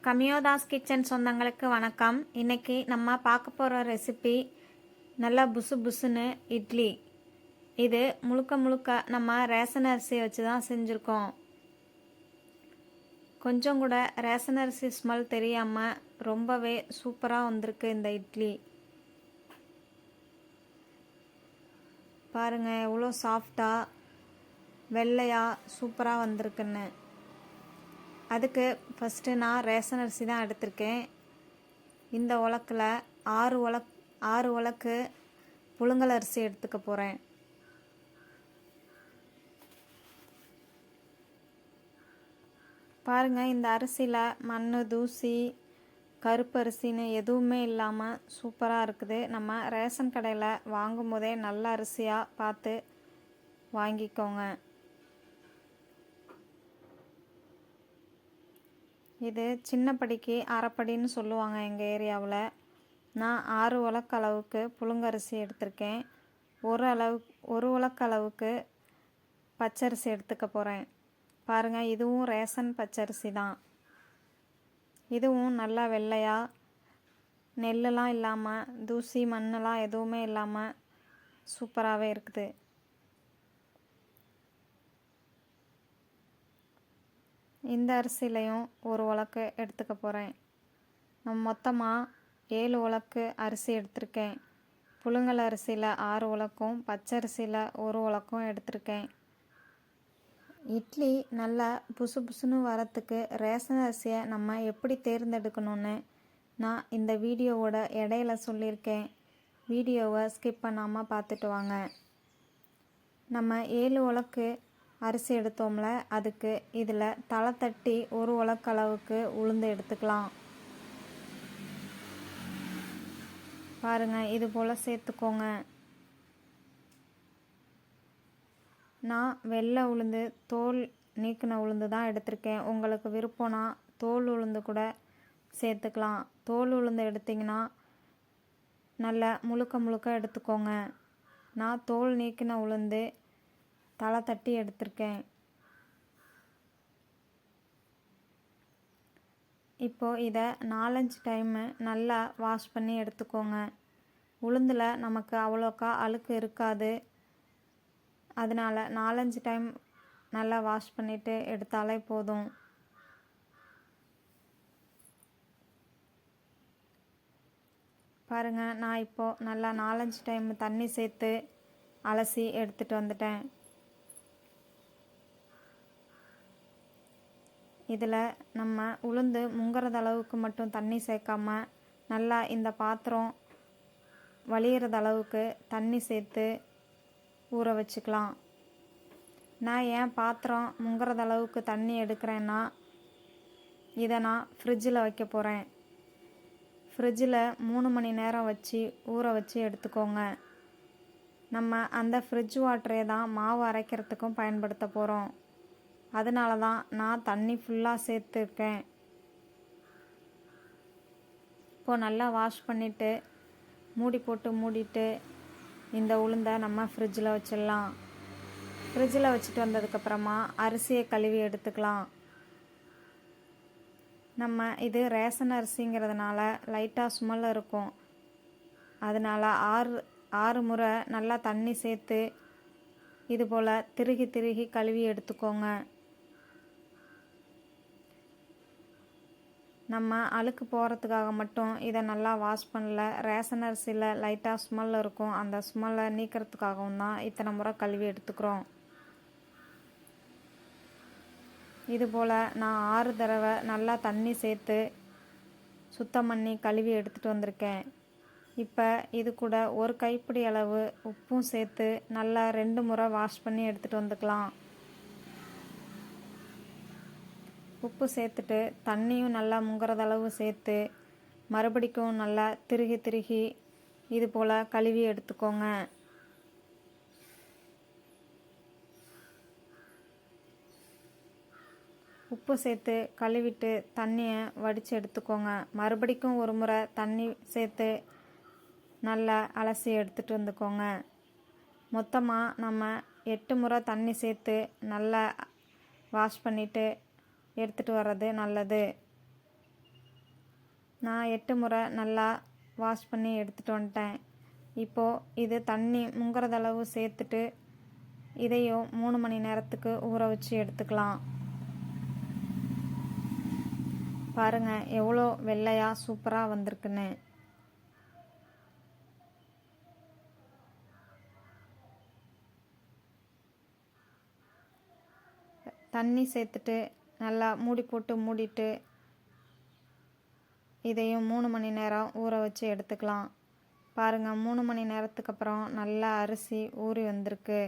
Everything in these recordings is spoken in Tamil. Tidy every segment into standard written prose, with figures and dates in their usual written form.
கமியோதாஸ் கிச்சன் சொந்தங்களுக்கு வணக்கம். இன்றைக்கி நம்ம பார்க்க போகிற ரெசிபி நல்லா புசு புசுன்னு இட்லி. இது முழுக்க முழுக்க நம்ம ரேஷன் அரிசி வச்சு தான் செஞ்சுருக்கோம். கொஞ்சம் கூட ரேஷன் அரிசி ஸ்மெல் தெரியாமல் ரொம்பவே சூப்பராக வந்திருக்கு இந்த இட்லி. பாருங்கள் எவ்வளோ சாஃப்டாக வெள்ளையாக சூப்பராக வந்திருக்குன்னு. அதுக்கு ஃபஸ்ட்டு நான் ரேஷன் அரிசி தான் எடுத்திருக்கேன். இந்த உலக்கில் 6 உலக்கு புழுங்கல் அரிசி எடுத்துக்க போகிறேன். பாருங்கள், இந்த அரிசியில் மண், தூசி, கருப்பு அரிசின்னு எதுவுமே இல்லாமல் சூப்பராக இருக்குது. நம்ம ரேஷன் கடையில் வாங்கும் போதே நல்ல அரிசியாக பார்த்து வாங்கிக்கோங்க. இது சின்னப்படிக்கு அரைப்படின்னு சொல்லுவாங்க எங்கள் ஏரியாவில். நான் 6 உலக்கு அளவுக்கு புழுங்கரிசி எடுத்திருக்கேன். ஒரு உலக்கு அளவுக்கு பச்சரிசி எடுத்துக்க போகிறேன். பாருங்கள், இதுவும் ரேஷன் பச்சரிசி தான். இதுவும் நல்லா வெள்ளையாக நெல்லெலாம் இல்லாமல் தூசி மண்ணெலாம் எதுவுமே இல்லாமல் சூப்பராகவே இருக்குது. இந்த அரிசிலையும் ஒரு உலக்கு எடுத்துக்க போகிறேன். மொத்தமாக 7 உலக்கு அரிசி எடுத்திருக்கேன். புழுங்கல் அரிசியில் 6 உலக்கும் பச்சரிசியில் 1 உலக்கும் எடுத்திருக்கேன். இட்லி நல்லா புசு புசுன்னு வரத்துக்கு ரேஷன் அரிசியை நம்ம எப்படி தேர்ந்தெடுக்கணும்னு நான் இந்த வீடியோவோட இடையில சொல்லியிருக்கேன். வீடியோவை ஸ்கிப் பண்ணாமல் பார்த்துட்டு வாங்க. நம்ம 7 உலக்கு அரிசி எடுத்தோம்ல, அதுக்கு இதில் தலை தட்டி 1 உலக்கு அளவுக்கு உளுந்து எடுத்துக்கலாம். பாருங்கள், இது போல் சேர்த்துக்கோங்க. நான் வெள்ளை உளுந்து தோல் நீக்கின உளுந்து தான் எடுத்திருக்கேன். உங்களுக்கு விருப்பம்னா தோல் உளுந்து கூட சேர்த்துக்கலாம். தோல் உளுந்து எடுத்திங்கன்னா நல்லா முழுக்க எடுத்துக்கோங்க. நான் தோல் நீக்கின உளுந்து தலை தட்டி எடுத்திருக்கேன். இப்போது இதை 4-5 டைமு நல்லா வாஷ் பண்ணி எடுத்துக்கோங்க. உளுந்தில் நமக்கு அவ்வளோக்கா அழுக்கு இருக்காது. அதனால் 4-5 டைம் நல்லா வாஷ் பண்ணிவிட்டு எடுத்தாலே போதும். பாருங்கள், நான் இப்போது நல்லா 4-5 டைம் தண்ணி சேர்த்து அலசி எடுத்துகிட்டு வந்துட்டேன். இதில் நம்ம உளுந்து முங்குறது அளவுக்கு மட்டும் தண்ணி சேர்க்காம நல்லா இந்த பாத்திரம் வலியிறது அளவுக்கு தண்ணி சேர்த்து ஊற வச்சுக்கலாம். நான் ஏன் பாத்திரம் முங்குறது அளவுக்கு தண்ணி எடுக்கிறேன்னா, இதை நான் ஃப்ரிட்ஜில் வைக்க போகிறேன். ஃப்ரிட்ஜில் 3 மணி நேரம் வச்சு ஊற வச்சு எடுத்துக்கோங்க. நம்ம அந்த ஃப்ரிட்ஜ் வாட்டரே தான் மாவு அரைக்கிறதுக்கும் பயன்படுத்த போகிறோம். அதனால தான் நான் தண்ணி ஃபுல்லாக சேர்த்துருக்கேன். இப்போது நல்லா வாஷ் பண்ணிவிட்டு மூடி போட்டு மூடிட்டு இந்த உளுந்தை நம்ம ஃப்ரிட்ஜில் வச்சிடலாம். ஃப்ரிட்ஜில் வச்சுட்டு வந்ததுக்கப்புறமா அரிசியை கழுவி எடுத்துக்கலாம். நம்ம இது ரேஷன் அரிசிங்கிறதுனால லைட்டாக ஸ்மெல் இருக்கும். அதனால் 6 முறை நல்லா தண்ணி சேர்த்து இது போல் திருகி கழுவி எடுத்துக்கோங்க. நம்ம அழுக்கு போகிறதுக்காக மட்டும் இதை நல்லா வாஷ் பண்ணல. ரேஷன் அரிசியில் லைட்டாக ஸ்மெல் இருக்கும். அந்த ஸ்மெல்லை நீக்கிறதுக்காகவும் தான் இத்தனை முறை கழுவி எடுத்துக்கிறோம். இதுபோல் நான் 6 தடவை நல்லா தண்ணி சேர்த்து சுத்தம் பண்ணி கழுவி எடுத்துகிட்டு வந்திருக்கேன். இப்போ இது கூட ஒரு கைப்பிடி அளவு உப்பும் சேர்த்து நல்லா 2 முறை வாஷ் பண்ணி எடுத்துகிட்டு வந்துக்கலாம். உப்பு சேர்த்துட்டு தண்ணியும் நல்லா முங்குறதளவு சேர்த்து மறுபடிக்கும் நல்லா திருகி இது போல் கழுவி எடுத்துக்கோங்க. உப்பு சேர்த்து கழுவிட்டு தண்ணியை வடித்து எடுத்துக்கோங்க. மறுபடிக்கும் ஒரு முறை தண்ணி சேர்த்து நல்லா அலசி எடுத்துகிட்டு வந்துக்கோங்க. மொத்தமாக நம்ம 8 முறை தண்ணி சேர்த்து நல்லா வாஷ் பண்ணிவிட்டு எடுத்துகிட்டு வர்றது நல்லது. நான் 8 முறை நல்லா வாஷ் பண்ணி எடுத்துகிட்டு வந்துட்டேன். இப்போது இது தண்ணி முங்குறதளவு சேர்த்துட்டு இதையும் 3 மணி நேரத்துக்கு ஊற வச்சு எடுத்துக்கலாம். பாருங்கள் எவ்வளோ வெள்ளையாக சூப்பராக வந்திருக்குன்னு. தண்ணி சேர்த்துட்டு நல்லா மூடி போட்டு மூடிட்டு இதையும் 3 மணி நேரம் ஊற வச்சு எடுத்துக்கலாம். பாருங்கள் 3 மணி நேரத்துக்கு அப்புறம் நல்லா அரிசி ஊறி வந்திருக்கு.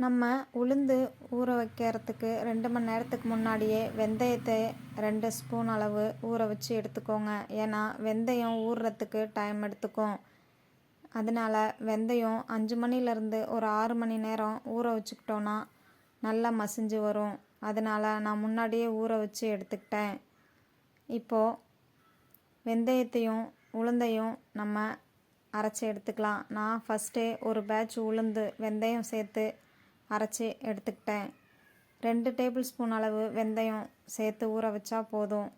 நம்ம உளுந்து ஊற வைக்கிறதுக்கு 2 மணி நேரத்துக்கு முன்னாடியே வெந்தயத்தை 2 ஸ்பூன் அளவு ஊற வச்சு எடுத்துக்கோங்க. ஏன்னா வெந்தயம் ஊறுறதுக்கு டைம் எடுத்துக்கும். அதனால் வெந்தயம் 5 மணிலேருந்து ஒரு 6 மணி நேரம் ஊற வச்சுக்கிட்டோன்னா நல்லா மசிஞ்சு வரும். அதனால் நான் முன்னாடியே ஊற வச்சு எடுத்துக்கிட்டேன். இப்போது வெந்தயத்தையும் உளுந்தையும் நம்ம அரைச்சி எடுத்துக்கலாம். நான் ஃபஸ்ட்டே ஒரு பேட்ச் உளுந்து வெந்தயம் சேர்த்து அரைச்சி எடுத்துக்கிட்டேன். 2 டேபிள் ஸ்பூன் அளவு வெந்தயம் சேர்த்து ஊற வச்சா போதும்.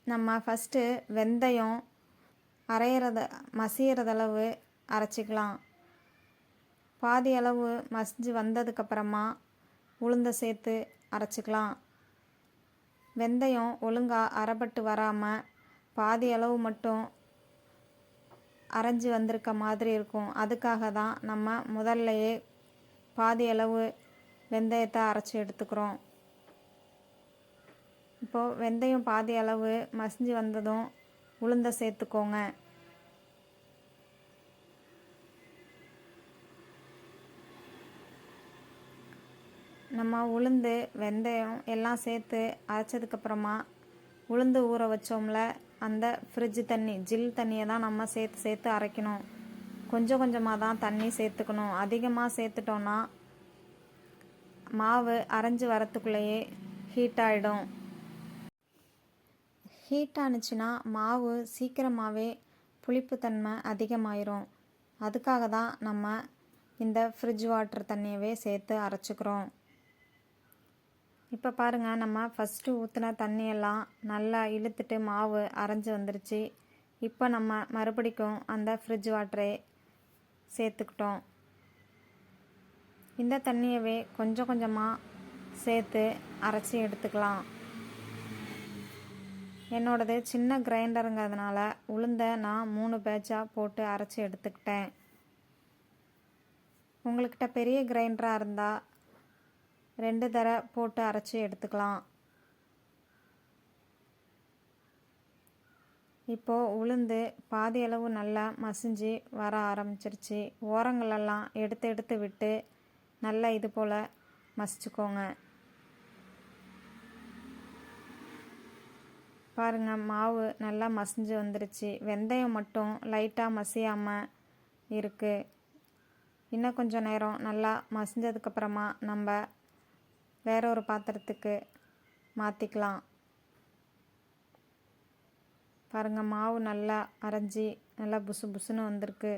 நம்ம ஃபஸ்ட்டு வெந்தயம் மசியறதளவு அரைச்சிக்கலாம். பாதி அளவு மசிஞ்சு வந்ததுக்கப்புறமா உளுந்தை சேர்த்து அரைச்சிக்கலாம். வெந்தயம் ஒழுங்காக அரைப்பட்டு வராமல் பாதி அளவு மட்டும் அரைஞ்சி வந்திருக்க மாதிரி இருக்கும். அதுக்காக தான் நம்ம முதல்லையே பாதி அளவு வெந்தயத்தை அரைச்சி எடுத்துக்கிறோம். இப்போது வெந்தயம் பாதி அளவு மசிஞ்சு வந்ததும் உளுந்தை சேர்த்துக்கோங்க. நம்ம உளுந்து வெந்தயம் எல்லாம் சேர்த்து அரைச்சதுக்கப்புறமா உளுந்து ஊற வச்சோம்ல அந்த ஃப்ரிட்ஜ் தண்ணி ஜில் தண்ணியை தான் நம்ம சேர்த்து அரைக்கணும். கொஞ்சம் கொஞ்சமாக தான் தண்ணி சேர்த்துக்கணும். அதிகமாக சேர்த்துட்டோன்னா மாவு அரைஞ்சி வரத்துக்குள்ளேயே ஹீட் ஆகிடும். ஹீட் ஆனிச்சுன்னா மாவு சீக்கிரமாகவே புளிப்புத்தன்மை அதிகமாயிரும். அதுக்காக தான் நம்ம இந்த ஃப்ரிட்ஜ் வாட்டர் தண்ணியவே சேர்த்து அரைச்சிக்கிறோம். இப்போ பாருங்கள் நம்ம ஃபஸ்ட்டு ஊற்றின தண்ணியெல்லாம் நல்லா இழுத்துட்டு மாவு அரைஞ்சி வந்துருச்சு. இப்போ நம்ம மறுபடிக்கும் அந்த ஃப்ரிட்ஜ் வாட்டரை சேர்த்துக்கிட்டோம். இந்த தண்ணியவே கொஞ்சம் கொஞ்சமாக சேர்த்து அரைச்சி எடுத்துக்கலாம். என்னோடது சின்ன கிரைண்டருங்கிறதுனால உளுந்தை நான் 3 பேட்சாக போட்டு அரைச்சி எடுத்துக்கிட்டேன். உங்கள்கிட்ட பெரிய கிரைண்டராக இருந்தால் 2 தடவை போட்டு அரைச்சி எடுத்துக்கலாம். இப்போது உளுந்து பாதி அளவு நல்லா மசிஞ்சு வர ஆரம்பிச்சிருச்சு. ஓரங்களெல்லாம் எடுத்து விட்டு நல்லா இது போல் மசிச்சுக்கோங்க. பாருங்கள் மாவு நல்லா மசிஞ்சு வந்துருச்சு. வெந்தயம் மட்டும் லைட்டாக மசியாமல் இருக்குது. இன்னும் கொஞ்சம் நேரம் நல்லா மசிஞ்சதுக்கப்புறமா நம்ம வேற ஒரு பாத்திரத்துக்கு மாற்றிக்கலாம். பாருங்கள் மாவு நல்லா அரைஞ்சி நல்லா புசு புசுன்னு வந்திருக்கு.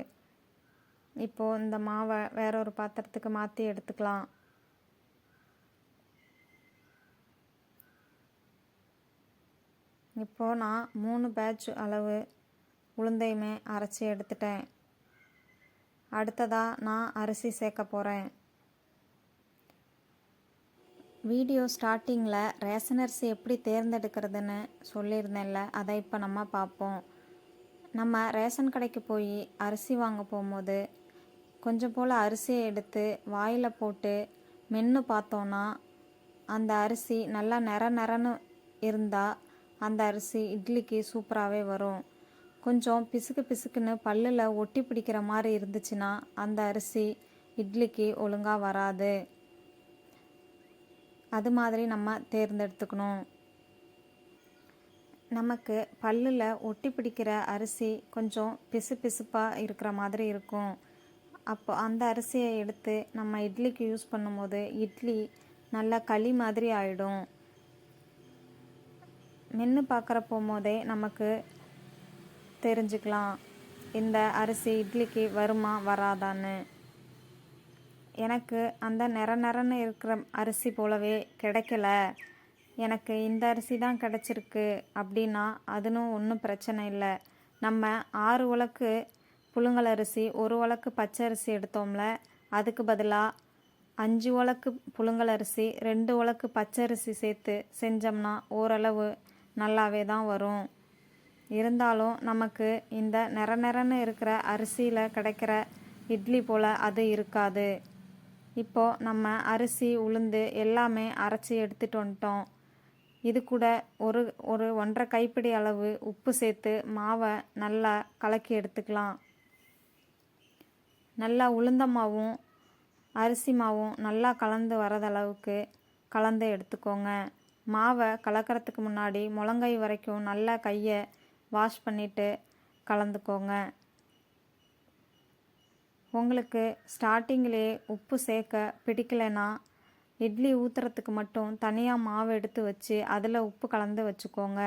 இப்போது இந்த மாவை வேற ஒரு பாத்திரத்துக்கு மாற்றி எடுத்துக்கலாம். இப்போது நான் 3 பேட்ச் அளவு உளுந்தையுமே அரைச்சி எடுத்துட்டேன். அடுத்ததாக நான் அரிசி சேர்க்க போகிறேன். வீடியோ ஸ்டார்டிங்கில் ரேஷன் அரிசி எப்படி தேர்ந்தெடுக்கிறதுன்னு சொல்லியிருந்தேன்ல, அதை இப்போ நம்ம பார்ப்போம். நம்ம ரேஷன் கடைக்கு போய் அரிசி வாங்க போகும்போது கொஞ்சம் போல் அரிசியை எடுத்து வாயில் போட்டு மென்று பார்த்தோன்னா அந்த அரிசி நல்லா நெரன்னு இருந்தால் அந்த அரிசி இட்லிக்கு சூப்பராகவே வரும். கொஞ்சம் பிசுக்குன்னு பல்லில் ஒட்டி பிடிக்கிற மாதிரி இருந்துச்சுன்னா அந்த அரிசி இட்லிக்கு ஒழுங்காக வராது. அது மாதிரி நம்ம தேர்ந்தெடுத்துக்கணும். நமக்கு பல்லில் ஒட்டி பிடிக்கிற அரிசி கொஞ்சம் பிசுப்பாக இருக்கிற மாதிரி இருக்கும். அப்போ அந்த அரிசியை எடுத்து நம்ம இட்லிக்கு யூஸ் பண்ணும்போது இட்லி நல்லா களி மாதிரி ஆகிடும். மென்று பார்க்குற போகும்போதே நமக்கு தெரிஞ்சுக்கலாம் இந்த அரிசி இட்லிக்கு வருமா வராதான்னு. எனக்கு அந்த நெரன்னு இருக்கிற அரிசி போலவே கிடைக்கல. எனக்கு இந்த அரிசி தான் கிடச்சிருக்கு அப்படின்னா அதுவும் ஒன்றும் பிரச்சனை இல்லை. நம்ம 6 உலக்கு புழுங்கல் அரிசி 1 உலக்கு பச்சை அரிசி எடுத்தோம்ல, அதுக்கு பதிலாக 5 உலக்கு புழுங்கல் அரிசி 2 உலக்கு பச்சரிசி சேர்த்து செஞ்சோம்னா ஓரளவு நல்லாவே தான் வரும். இருந்தாலும் நமக்கு இந்த நிறன்னு இருக்கிற அரிசியில் கிடைக்கிற இட்லி போல் அது இருக்காது. இப்போது நம்ம அரிசி உளுந்து எல்லாமே அரைச்சி எடுத்துகிட்டு வந்துட்டோம். இது கூட ஒரு 1.5 கைப்பிடி அளவு உப்பு சேர்த்து மாவை நல்லா கலக்கி எடுத்துக்கலாம். நல்லா உளுந்த மாவும் அரிசி மாவும் நல்லா கலந்து வரதளவுக்கு கலந்து எடுத்துக்கோங்க. மாவை கலக்கிறதுக்கு முன்னாடி முழங்கை வரைக்கும் நல்லா கையை வாஷ் பண்ணிவிட்டு கலந்துக்கோங்க. உங்களுக்கு ஸ்டார்டிங்கிலே உப்பு சேர்க்க பிடிக்கலைன்னா இட்லி ஊற்றுறதுக்கு மட்டும் தனியாக மாவு எடுத்து வச்சு அதில் உப்பு கலந்து வச்சுக்கோங்க.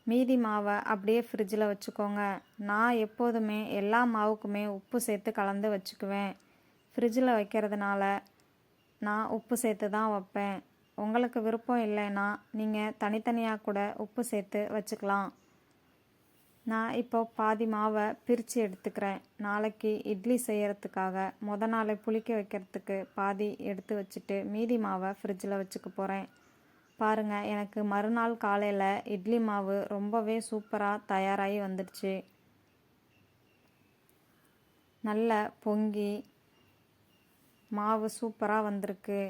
மீதி மாவை அப்படியே ஃப்ரிட்ஜில் வச்சுக்கோங்க. நான் எப்போதுமே எல்லா மாவுக்குமே உப்பு சேர்த்து கலந்து வச்சுக்குவேன். ஃப்ரிட்ஜில் வைக்கிறதுனால நான் உப்பு சேர்த்து தான் வைப்பேன். உங்களுக்கு விருப்பம் இல்லைன்னா நீங்கள் தனித்தனியாக கூட உப்பு சேர்த்து வச்சுக்கலாம். நான் இப்போ பாதி மாவை பிரித்து எடுத்துக்கிறேன். நாளைக்கு இட்லி செய்கிறதுக்காக நாளை புளிக்க வைக்கிறதுக்கு பாதி எடுத்து வச்சுட்டு மீதி மாவை ஃப்ரிட்ஜில் வச்சுக்க போகிறேன். பாருங்கள், எனக்கு மறுநாள் காலையில் இட்லி மாவு ரொம்பவே சூப்பராக தயாராகி வந்துடுச்சு. நல்லா பொங்கி மாவு சூப்பராக வந்திருக்கு.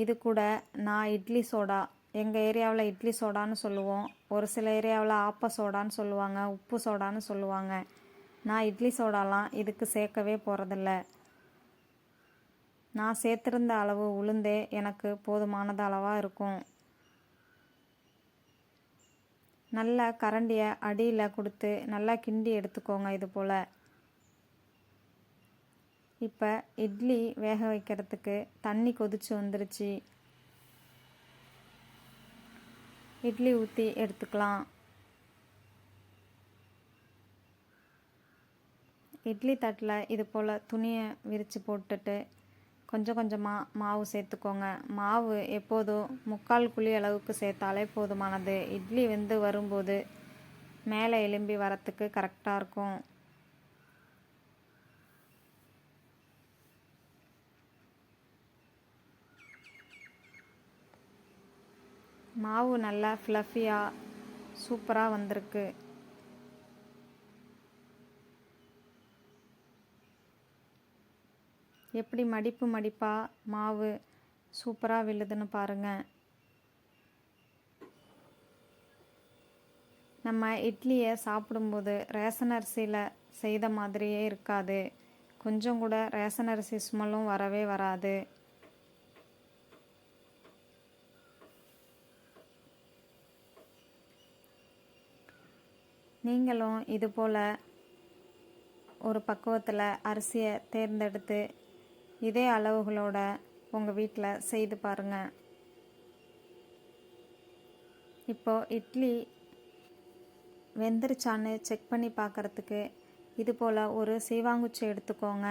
இது கூட நான் இட்லி சோடா, எங்கள் ஏரியாவில் இட்லி சோடான்னு சொல்லுவோம், ஒரு சில ஏரியாவில் ஆப்ப சோடான்னு சொல்லுவாங்க, உப்பு சோடான்னு சொல்லுவாங்க. நான் இட்லி சோடாலாம் இதுக்கு சேர்க்கவே போகிறதில்ல. நான் சேர்த்துருந்த அளவு உளுந்தே எனக்கு போதுமானது அளவாக இருக்கும். நல்லா கரண்டியை அடியில் கொடுத்து நல்லா கிண்டி எடுத்துக்கோங்க. இது போல் இப்போ இட்லி வேக வைக்கிறதுக்கு தண்ணி கொதிச்சு வந்துருச்சு. இட்லி ஊற்றி எடுத்துக்கலாம். இட்லி தட்டில் இது போல் துணியை விரித்து போட்டுட்டு கொஞ்சம் கொஞ்சமாக மாவு சேர்த்துக்கோங்க. மாவு எப்போதும் 3/4 குழி அளவுக்கு சேர்த்தாலே போதுமானது. இட்லி வெந்து வரும்போது மேலே எலும்பி வரத்துக்கு கரெக்டாக இருக்கும். மாவு நல்லா ஃப்ளஃபியாக சூப்பராக வந்திருக்கு. எப்படி மடிப்பாக மாவு சூப்பராக விழுதுன்னு பாருங்கள். நம்ம இட்லியை சாப்பிடும்போது ரேஷன் அரிசியில் செய்த மாதிரியே இருக்காது. கொஞ்சம் கூட ரேஷன் அரிசி ஸ்மெல்லும் வரவே வராது. நீங்களும் இது போல் ஒரு பக்குவத்தில் அரிசியை தேர்ந்தெடுத்து இதே அளவுகளோட உங்கள் வீட்டில் செய்து பாருங்கள். இப்போது இட்லி வெந்துருச்சான்னு செக் பண்ணி பார்க்குறதுக்கு இது போல் ஒரு சீவாங்குச்சி எடுத்துக்கோங்க.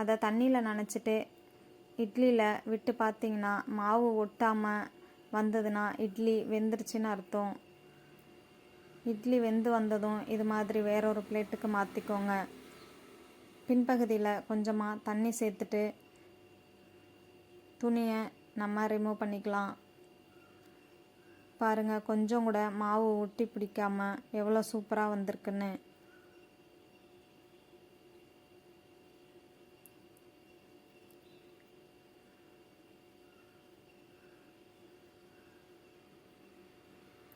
அதை தண்ணியில் நனைச்சிட்டு இட்லியில் விட்டு பார்த்தீங்கன்னா மாவு ஒட்டாமல் வந்ததுன்னா இட்லி வெந்துருச்சுன்னு அர்த்தம். இட்லி வெந்து வந்ததும் இது மாதிரி வேறொரு பிளேட்டுக்கு மாற்றிக்கோங்க. பின்பகுதியில் கொஞ்சமாக தண்ணி சேர்த்துட்டு துணியை நம்ம ரிமூவ் பண்ணிக்கலாம். பாருங்கள், கொஞ்சம் கூட மாவு ஒட்டி பிடிக்காமல் எவ்வளோ சூப்பராக வந்திருக்குன்னு.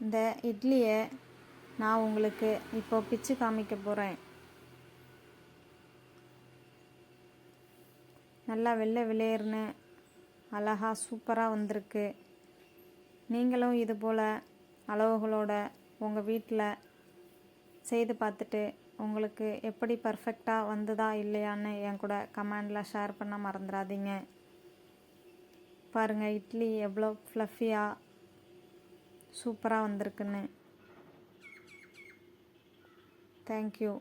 இந்த இட்லியை நான் உங்களுக்கு இப்போ பிச்சு காமிக்க போகிறேன். நல்லா வெள்ளை வெளியேறுன்னு அழகாக சூப்பராக வந்திருக்கு. நீங்களும் இது போல் அளவுகளோட உங்கள் வீட்டில் செய்து பார்த்துட்டு உங்களுக்கு எப்படி பர்ஃபெக்டாக வந்ததா இல்லையான்னு என் கூட கமெண்டில் ஷேர் பண்ண மறந்துடாதீங்க. பாருங்கள், இட்லி எவ்வளோ ஃப்ளஃபியாக சூப்பராக வந்திருக்குன்னு. தேங்க்யூ.